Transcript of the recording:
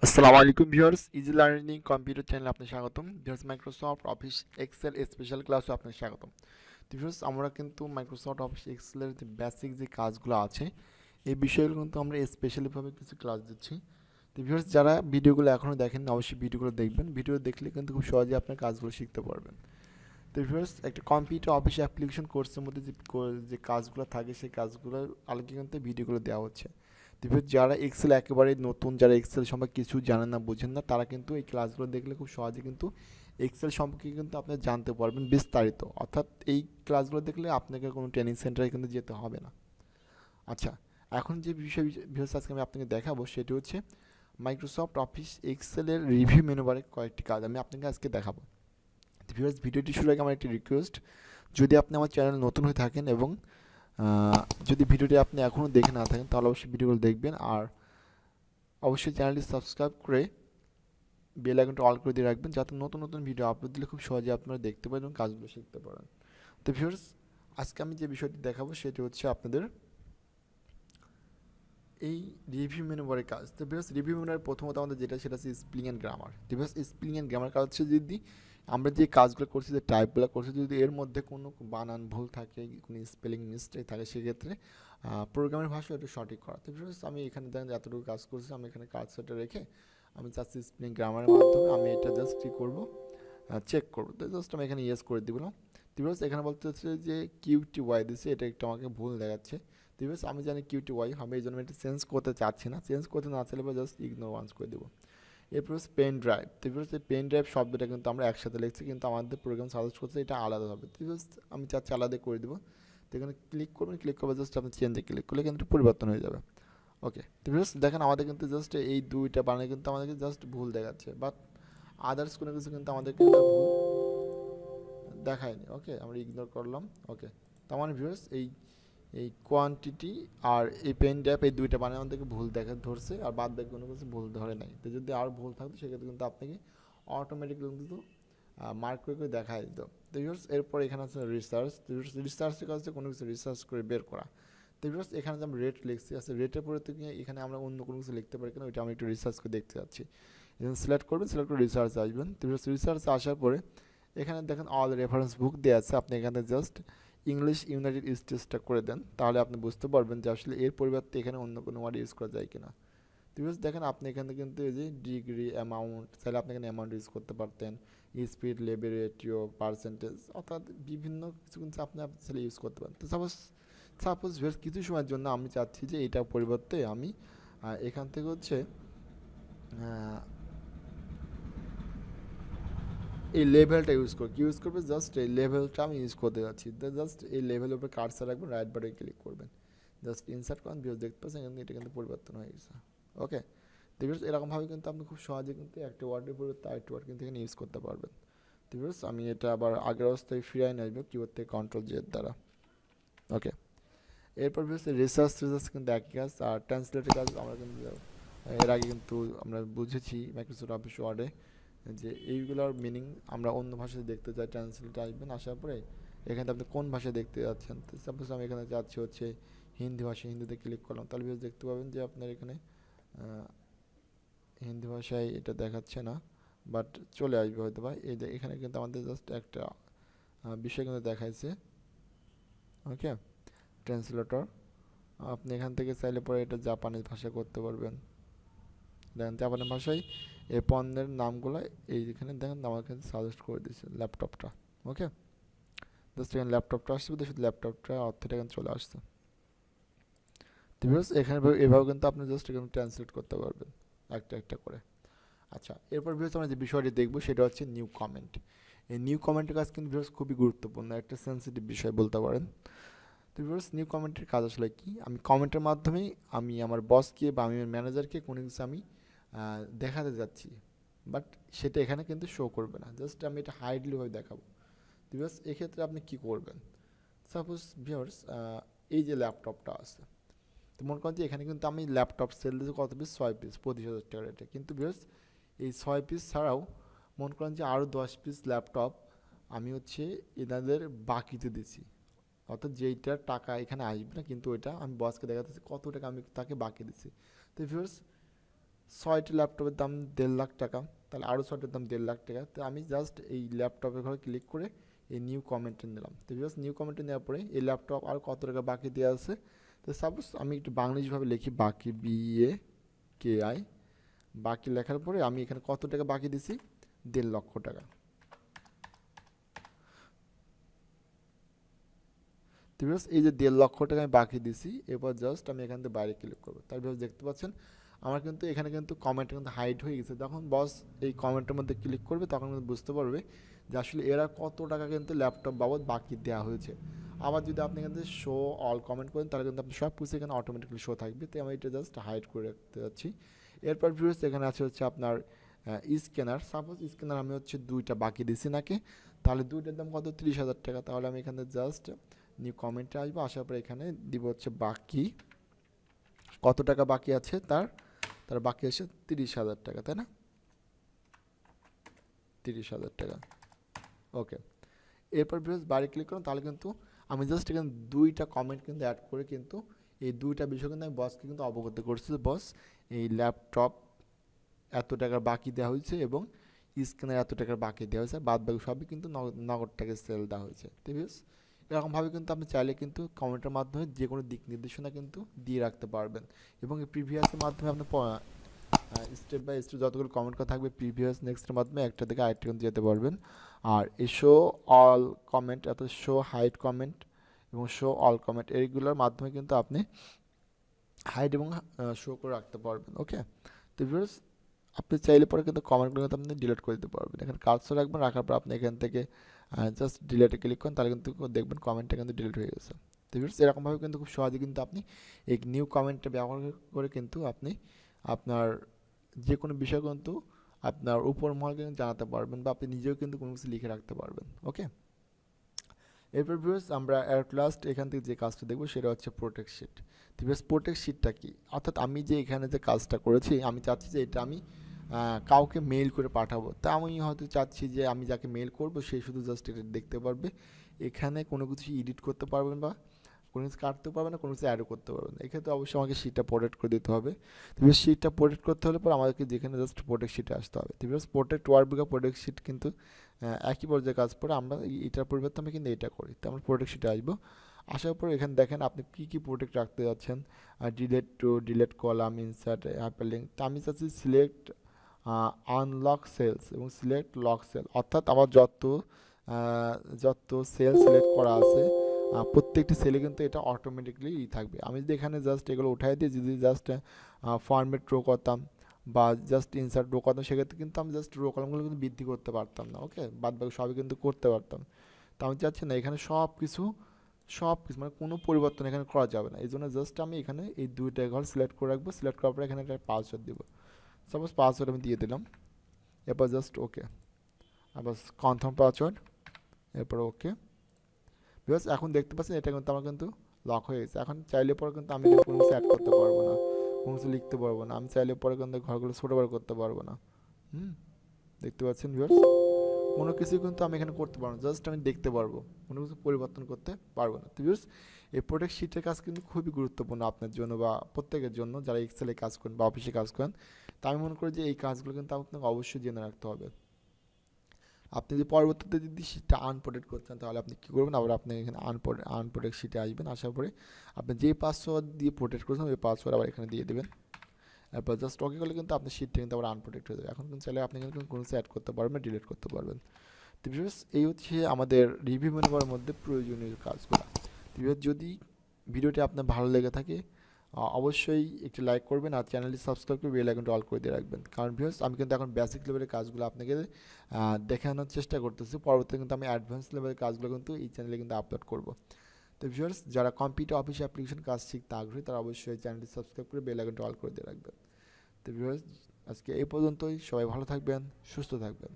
আসসালামু আলাইকুম viewers, easy learning computer চ্যানেলে আপনাকে স্বাগতম। Viewers, Microsoft Office Excel special ক্লাসে আপনাকে স্বাগতম। তো ভিউয়ার্স, আমরা কিন্তু মাইক্রোসফট অফিস এক্সেলের যে বেসিক যে কাজগুলো আছে এই বিষয়গুলো কিন্তু আমরা স্পেশালিভাবে কিছু ক্লাস দিচ্ছি। তো ভিউয়ার্স, যারা ভিডিওগুলো এখনও দেখেন অবশ্যই ভিডিওগুলো দেখবেন। ভিডিও দেখলে কিন্তু খুব সহজে আপনার কাজগুলো শিখতে পারবেন। তো ভিউয়ার্স, একটা কম্পিউটার অফিস অ্যাপ্লিকেশন কোর্সের মধ্যে যে কাজগুলো থাকে সেই কাজগুলোর আলোকে কিন্তু ভিডিওগুলো দেওয়া হচ্ছে। তো ভিউয়ার্স, যারা এক্সেল একেবারে নতুন, যারা এক্সেল সম্পর্কে কিছু জানেন না, বোঝেন না, তারা কিন্তু এই ক্লাসগুলো দেখলে খুব সহজে কিন্তু এক্সেল সম্পর্কে কিন্তু আপনি জানতে পারবেন বিস্তারিত। অর্থাৎ এই ক্লাসগুলো দেখলে আপনাকে কোনো ট্রেনিং সেন্টারে কিন্তু যেতে হবে না। আচ্ছা, এখন যে বিষয় ভিউয়ার্স আজকে আমি আপনাকে দেখাবো সেটি হচ্ছে মাইক্রোসফট অফিস এক্সেলের রিভিউ মেনুবারে কয়েকটি কাজ আমি আপনাকে আজকে দেখাবো। ভিউয়ার্স, ভিডিওটি শুরু আগে আমার একটি রিকোয়েস্ট, যদি আপনি আমার চ্যানেল নতুন হয়ে থাকেন এবং যদি ভিডিওটি আপনি এখনও দেখে না থাকেন তাহলে অবশ্যই ভিডিওগুলো দেখবেন, আর অবশ্যই চ্যানেলটি সাবস্ক্রাইব করে বেল আইকনটা অল করে দিয়ে রাখবেন, যাতে নতুন নতুন ভিডিও আপলোড দিলে খুব সহজে আপনারা দেখতে পারেন এবং কাজগুলো শিখতে পারেন। তো ভিউয়ার্স, আজকে আমি যে বিষয়টি দেখাবো সেটি হচ্ছে আপনাদের এই রিভিউ মেনু বারের কাজ। তো ভিউয়ার্স, রিভিউ মেনুর প্রথমত আমাদের যেটা সেটা হচ্ছে স্পেলিং অ্যান্ড গ্রামার। তো ভিউয়ার্স, স্পেলিং অ্যান্ড গ্রামার কাজ হচ্ছে যদি আমরা যে কাজগুলো করছি, যে টাইপগুলো করছি, যদি এর মধ্যে কোনো বানান ভুল থাকে, কোনো স্পেলিং মিস্টেক থাকে, সেক্ষেত্রে প্রোগ্রামের ভাষা একটু সঠিক করা। তো ভিউয়ার্স, আমি এখানে দেখেন এতটুকু কাজ করছি, আমি এখানে কাজ সেটা রেখে আমি চাচ্ছি স্পেলিং গ্রামারের মাধ্যমে আমি এটা জাস্ট কী করবো, চেক করবো। তো জাস্ট আমি এখানে ইয়েস করে দিলাম। তো ভিউয়ার্স, এখানে বলতে হচ্ছে যে কিউটি ওয়াই দিচ্ছে, এটা একটু আমাকে ভুল দেখাচ্ছে। তো ভিউয়ার্স, আমি জানি কিউটি ওয়াই হবে, এই জন্য আমি এটা চেঞ্জ করতে চাচ্ছি না। চেঞ্জ করতে না চাইলে বা জাস্ট ইগনোর ওয়ান্স করে দেবো। এরপর হচ্ছে পেন ড্রাইভ। তো ভিউয়ার্স, এই পেন ড্রাইভ শব্দটা কিন্তু আমরা একসাথে লিখছি, কিন্তু আমাদের প্রোগ্রাম সাজেস্ট করছে এটা আলাদা হবে। তো ভিউয়ার্স, আমি চাচ্ছি আলাদা করে দেবো। তো এখানে ক্লিক করবেন, ক্লিক করবে জাস্ট আপনি চেঞ্জে ক্লিক করলে কিন্তু পরিবর্তন হয়ে যাবে। ওকে। তো ভিউয়ার্স, দেখেন আমাদের কিন্তু জাস্ট এই দুইটা বানানে কিন্তু আমাদেরকে জাস্ট ভুল দেখাচ্ছে, বাট আদার্স কোনো কিছু কিন্তু আমাদের কিন্তু ভুল দেখায়নি। ওকে, আমরা ইগনোর করলাম। ওকে। তার মানে ভিউয়ার্স, এই এই কোয়ান্টিটি আর এই পেন ড্যাপ এই দুইটা বানানে আমাদেরকে ভুল দেখা ধরছে, আর বাদ বাকি কোনো কিছু ভুল ধরে নাই। তো যদি আর ভুল থাকতো সেক্ষেত্রে কিন্তু আপনাকে অটোমেটিকলি কিন্তু মার্ক করে করে দেখাই দিত। তো ভিউয়ার্স, এরপর এখানে আছে রিসার্চ। তো রিসার্চের কাজ হচ্ছে কোনো কিছু রিসার্চ করে বের করা। তো ভিউয়ার্স, এখানে যে আমরা রেট লিখছি, আচ্ছা রেটের পরে থেকে এখানে আমরা অন্য কোনো কিছু লিখতে পারি কিনা ওইটা আমি একটু রিসার্চ করে দেখতে যাচ্ছি। এখানে সিলেক্ট করবেন, সিলেক্ট করে রিসার্চ আসবেন। তো ভিউয়ার্স, রিসার্চ আসার পরে এখানে দেখেন অল রেফারেন্স বুক দেওয়া আছে, আপনি এখানে জাস্ট ইংলিশ ইউনাইটেড স্টেটসটা করে দেন, তাহলে আপনি বুঝতে পারবেন যে আসলে এর পরিবর্তে এখানে অন্য কোনো ওয়ার্ড ইউজ করা যায় কিনা। তো দেখেন আপনি এখানে কিন্তু এই যে ডিগ্রি অ্যামাউন্ট, তাহলে আপনি এখানে অ্যামাউন্ট ইউজ করতে পারতেন, স্পিড লেভেল রেটিও পার্সেন্টেজ, অর্থাৎ বিভিন্ন কিছু কিন্তু আপনি চাইলে ইউজ করতে পারেন। তো সাপোজ কিছু সময়ের জন্য আমি চাচ্ছি যে এটার পরিবর্তে আমি এখান থেকে হচ্ছে এই লেভেলটা ইউজ করবে, জাস্ট এই লেভেলটা আমি ইউজ করতে যাচ্ছি। জাস্ট এই লেভেলের উপরে কার্সার রাখবেন, রাইট বাটনে ক্লিক করবেন, জাস্ট ইনসার্ট করেন, ভিউজ দেখতে পাচ্ছেন কিন্তু এটা কিন্তু পরিবর্তন হয়ে গেছে। ওকে। তো ভিউয়ার্স, এরকমভাবে কিন্তু আপনি খুব সহজে কিন্তু একটা ওয়ার্ডের পরিবর্তে আরেকটা ওয়ার্ড কিন্তু এখানে ইউজ করতে পারবেন। তো ভিউয়ার্স, আমি এটা আবার আগের অবস্থায় ফিরিয়ে নিয়ে আসবো কিবোর্ড থেকে কন্ট্রোল জেড দ্বারা। ওকে। এরপর ভিউয়ার্স, রিসার্চ কিন্তু একই কাজ, আর ট্রান্সলেটের কাজ আমরা কিন্তু এর আগে কিন্তু আমরা বুঝেছি মাইক্রোসফট অফিস ওয়ার্ডে যে এইগুলোর মিনিং আমরা অন্য ভাষায় দেখতে চাই, ট্রান্সলেট আসবেন, আসার পরে এখানে আপনি কোন ভাষায় দেখতে যাচ্ছেন। তো সাপোজ আমি এখানে যাচ্ছি হচ্ছে হিন্দি ভাষা, হিন্দিতে ক্লিক করলাম, তাহলে ভিউয়ার্স দেখতে পাবেন যে আপনার এখানে হিন্দি ভাষায় এটা দেখাচ্ছে না, বাট চলে আসবে হয়তো বা। এই যে এখানে কিন্তু আমাদের জাস্ট একটা বিষয় কিন্তু দেখাইছে। ওকে। ট্রান্সলেটর, আপনি এখান থেকে চাইলে পরে এটা জাপানিজ ভাষায় করতে পারবেন। দেখেন জাপানি ভাষায় এই পণ্যের নামগুলো এইখানে দেখেন আমার কাছে সাজেস্ট করে দিয়েছে ল্যাপটপটা। ওকে। জাস্ট এখানে ল্যাপটপটা আসছে, শুধু ল্যাপটপটা অর্থটা এখানে চলে আসছে। তো ভিউয়ার্স, এখানে এভাবে কিন্তু আপনি জাস্ট এখানে ট্রান্সলেট করতে পারবেন একটা একটা করে। আচ্ছা, এরপর ভিউয়ার্স আমরা যে বিষয়টি দেখবো সেটা হচ্ছে নিউ কমেন্ট। এই নিউ কমেন্টের কাজ কিন্তু ভিউয়ার্স খুবই গুরুত্বপূর্ণ, একটা সেন্সিটিভ বিষয় বলতে পারেন। তো ভিউয়ার্স, নিউ কমেন্টের কাজ আসলে কি, আমি কমেন্টের মাধ্যমেই আমি আমার বসকে বা আমি ম্যানেজারকে কোনো কিছু আমি দেখাতে যাচ্ছি, বাট সেটা এখানে কিন্তু শো করবে না, জাস্ট আমি এটা হাইডলিভাবে দেখাবো। তো ভিউয়ার্স, এক্ষেত্রে আপনি কি করবেন, সাপোজ ভিউয়ার্স এই যে ল্যাপটপটা আছে, তো মনে করেন যে এখানে কিন্তু আমি ল্যাপটপ সেল দিয়েছি কত পিস, 6 পিস, 25,000 টাকা রেটে। কিন্তু ভিউয়ার্স, এই 6 পিস ছাড়াও মনে করেন যে আরও 10 পিস ল্যাপটপ আমি হচ্ছে এনাদের বাকিতে দিছি, অর্থাৎ যেইটার টাকা এখানে আসবে না, কিন্তু ওইটা আমি বসকে দেখাতেছি কত টাকা আমি তাকে বাকি দিচ্ছি। তো ভিউয়ার্স, 6টি ল্যাপটপের দাম 1.5 লাখ টাকা, তাহলে আরও 6টার দাম 1.5 লাখ টাকা। তো আমি জাস্ট এই ল্যাপটপের ঘরে ক্লিক করে এই নিউ কমেন্টে নিলাম। তো জাস্ট নিউ কমেন্টে নেওয়ার পরে এই ল্যাপটপ আর কত টাকা বাকি দেওয়া আছে, তো সাপোজ আমি একটু বাংলিশভাবে লিখি বাকি, BAKI, বাকি লেখার পরে আমি এখানে কত টাকা বাকি দিছি, 1.5 লক্ষ টাকা। তো এই যে 1.5 লক্ষ টাকা আমি বাকি দিছি, এরপর জাস্ট আমি এখান থেকে বাইরে ক্লিক করবো। তারপর দেখতে পাচ্ছেন আমার কিন্তু এখানে কিন্তু কমেন্ট কিন্তু হাইড হয়ে গেছে। যখন বস এই কমেন্টের মধ্যে ক্লিক করবে তখন কিন্তু বুঝতে পারবে যে আসলে এরা কত টাকা কিন্তু ল্যাপটপ বাবদ বাকি দেওয়া হয়েছে। আবার যদি আপনি এখান থেকে শো অল কমেন্ট করেন তাহলে কিন্তু আপনি সব কিছু এখানে অটোমেটিক্যালি শো থাকবে। তো আমি এটা জাস্ট হাইড করে রাখতে যাচ্ছি। এরপর ভিউয়ার্স এখানে আছে হচ্ছে আপনার স্ক্যানার। সাপোজ স্ক্যানার আমি হচ্ছে 2টা বাকি দিছি নাকি, তাহলে 2টার দাম কত, 30,000 টাকা। তাহলে আমি এখানে জাস্ট নিউ কমেন্টে আসবো, আসার পরে এখানে দিব হচ্ছে বাকি, কত টাকা বাকি আছে তার তার বাকি আছে 30,000 টাকা, তাই না, 30,000 টাকা। ওকে, এরপর ভিউয়ার্স বাইরে ক্লিক করুন, তাহলে কিন্তু আমি জাস্ট এখানে 2টা কমেন্ট কিন্তু অ্যাড করে কিন্তু এই 2টা বিষয় কিন্তু আমি বসকে কিন্তু অবগত করছি যে বস এই ল্যাপটপ এত টাকার বাকি দেওয়া হয়েছে এবং স্ক্যানার এত টাকার বাকি দেওয়া হয়েছে, বাদ বাকি সবই কিন্তু নগদ টাকায় সেল দেওয়া হয়েছে। তো ভিউয়ার্স এরকমভাবে কিন্তু আপনি চাইলে কিন্তু কমেন্টের মাধ্যমে যে কোনো দিক নির্দেশনা কিন্তু দিয়ে রাখতে পারবেন। এবং এই প্রিভিয়াসের মাধ্যমে আপনি স্টেপ বাই স্টেপ যতগুলো কমেন্ট করা থাকবে প্রিভিয়াস নেক্সটের মাধ্যমে একটা থেকে আরেকটা কিন্তু যেতে পারবেন। আর এই শো অল কমেন্ট অর্থাৎ শো হাইড কমেন্ট এবং শো অল কমেন্ট এইগুলোর মাধ্যমে কিন্তু আপনি হাইড এবং শো করে রাখতে পারবেন। ওকে, তো ভিউয়ার্স আপনি চাইলে পরে কিন্তু কমেন্টগুলো কিন্তু আপনি ডিলিট করে দিতে পারবেন। এখানে কার্সর রাখবেন, রাখার পর আপনি এখান থেকে জাস্ট ডিলিটে ক্লিক করেন, তাহলে কিন্তু দেখবেন কমেন্টটা কিন্তু ডিলিট হয়ে গেছে। তো ভিউয়ার্স এরকমভাবে কিন্তু খুব সহজে কিন্তু আপনি এই নিউ কমেন্টটা ব্যবহার করে কিন্তু আপনি আপনার যে কোনো বিষয় কিন্তু আপনার উপর মহলকে কিন্তু জানাতে পারবেন বা আপনি নিজেও কিন্তু কোনো কিছু লিখে রাখতে পারবেন। ওকে, এরপর ভিউয়ার্স আমরা অ্যাট লাস্ট এখান থেকে যে কাজটা দেখবো সেটা হচ্ছে প্রোটেক্ট শিট। তো ভিউয়ার্স প্রোটেক্ট শিটটা কি, অর্থাৎ আমি যে এখানে যে কাজটা করেছি আমি চাচ্ছি যে এটা আমি কাউকে মেইল করে পাঠাবো। তা আমি হয়তো চাচ্ছি যে আমি যাকে মেইল করবো সে শুধু জাস্ট এটা দেখতে পারবে, এখানে কোনো কিছু এডিট করতে পারবেন বা কোনো কিছু কাটতে পারবে না, কোনো কিছু অ্যাডও করতে পারবে না। এক্ষেত্রে অবশ্যই আমাকে শিটটা প্রোটেক্ট করে দিতে হবে। তো শিটটা প্রোটেক্ট করতে হলে পর আমাদেরকে যেখানে জাস্ট প্রোটেক্ট শিটে আসতে হবে। তো প্রোটেক্ট ওয়ার্ড বা প্রোটেক্ট শিট কিন্তু একই পর্যায়ে কাজ করে, আমরা এটার পরিবর্তে আমি কিন্তু এটা করি। তো আমরা প্রোটেক্ট শিটে আসবো, আসার পর এখানে দেখেন আপনি কী কী প্রোটেক্ট রাখতে যাচ্ছেন, ডিলেট কলাম, ইনসার্ট, হাইপারলিঙ্ক। তো আমি চাচ্ছি সিলেক্ট আনলক সেলস এবং সিলেক্ট লক সেল, অর্থাৎ আমার যত সেল সিলেক্ট করা আছে প্রত্যেকটি সেলে কিন্তু এটা অটোমেটিকলি থাকবে। আমি যদি এখানে জাস্ট এগুলো উঠাই দিই, যদি জাস্ট ফরম্যাট রো করতাম বা জাস্ট ইনসার্ট রো করতাম, সেক্ষেত্রে কিন্তু আমি জাস্ট রো কলামগুলো কিন্তু বৃদ্ধি করতে পারতাম না। ওকে, বাদ বাকি সবই কিন্তু করতে পারতাম। তো আমি চাচ্ছি না এখানে সব কিছু মানে কোনো পরিবর্তন এখানে করা যাবে না। এই জন্য জাস্ট আমি এখানে এই 2টা ঘর সিলেক্ট করে রাখবো। সিলেক্ট করার পরে এখানে একটা পাসওয়ার্ড দিব, সাপোজ পাসওয়ার্ড আমি দিয়ে দিলাম। এরপর জাস্ট ওকে, আবার কনফার্ম পাসওয়ার্ড, এরপর ওকে। বিকজ এখন দেখতে পাচ্ছেন এটা কিন্তু আমার কিন্তু লক হয়ে গেছে। এখন চাইলে পরে কিন্তু আমি কোনো কিছু অ্যাড করতে পারবো না, কোনো কিছু লিখতে পারবো না। আমি চাইলে পরে কিন্তু ঘরগুলো ছোটো বড় করতে পারবো না। দেখতে পাচ্ছেন ভিউয়ার্স, কোনো কিছু কিন্তু আমি এখানে করতে পারবো না, জাস্ট আমি দেখতে পারবো, কোনো কিছু পরিবর্তন করতে পারবো না। তো ভিউয়ার্স এই প্রোটেক্ট শিটের কাজ কিন্তু খুবই গুরুত্বপূর্ণ আপনার জন্য বা প্রত্যেকের জন্য যারা এক্সেলে কাজ করেন বা অফিসে কাজ করেন। তো আমি মনে করি যে এই কাজগুলো কিন্তু আপনাকে অবশ্যই জেনে রাখতে হবে। আপনি যদি পরবর্তীতে যদি শিটটা আনপ্রোটেক্ট করছেন তাহলে আপনি কী করবেন, আবার আপনি এখানে আনপ্রোটেক্ট শিটে আসবেন, আসার পরে আপনি যে পাসওয়ার্ড দিয়ে প্রোটেক্ট করেছেন ওই পাসওয়ার্ড আবার এখানে দিয়ে দেবেন। এরপর জাস্ট ওকে করলে কিন্তু আপনার শিটটা কিন্তু আবার আনপ্রোটেক্ট হয়ে যাবে। এখন কিন্তু চাইলে আপনি কিন্তু কোনো কিছু অ্যাড করতে পারবেন, ডিলিট করতে পারবেন। তো ভিউয়ার্স এই হচ্ছে আমাদের রিভিউ মেনুবার মধ্যে প্রয়োজনীয় কাজগুলো। তো ভিউয়ার্স যদি ভিডিওটি আপনার ভালো লেগে থাকে অবশ্যই একটি লাইক করবেন আর চ্যানেলটি সাবস্ক্রাইব করে বেল আইকনটা অল করে দিয়ে রাখবেন। কারণ ভিউয়ার্স আমি কিন্তু এখন বেসিক লেভেলের কাজগুলো আপনাকে দেখানোর চেষ্টা করতেছি, পরবর্তীতে কিন্তু আমি অ্যাডভান্স লেভেলের কাজগুলো কিন্তু এই চ্যানেলে কিন্তু আপলোড করব। তো ভিউয়ার্স যারা কম্পিউটার অফিস অ্যাপ্লিকেশন কাজ শিখতে আগ্রহী তারা অবশ্যই চ্যানেলটি সাবস্ক্রাইব করে বেল আইকনটা অল করে দিয়ে রাখবেন। তো ভিউয়ার্স আজকে এই পর্যন্তই, সবাই ভালো থাকবেন, সুস্থ থাকবেন।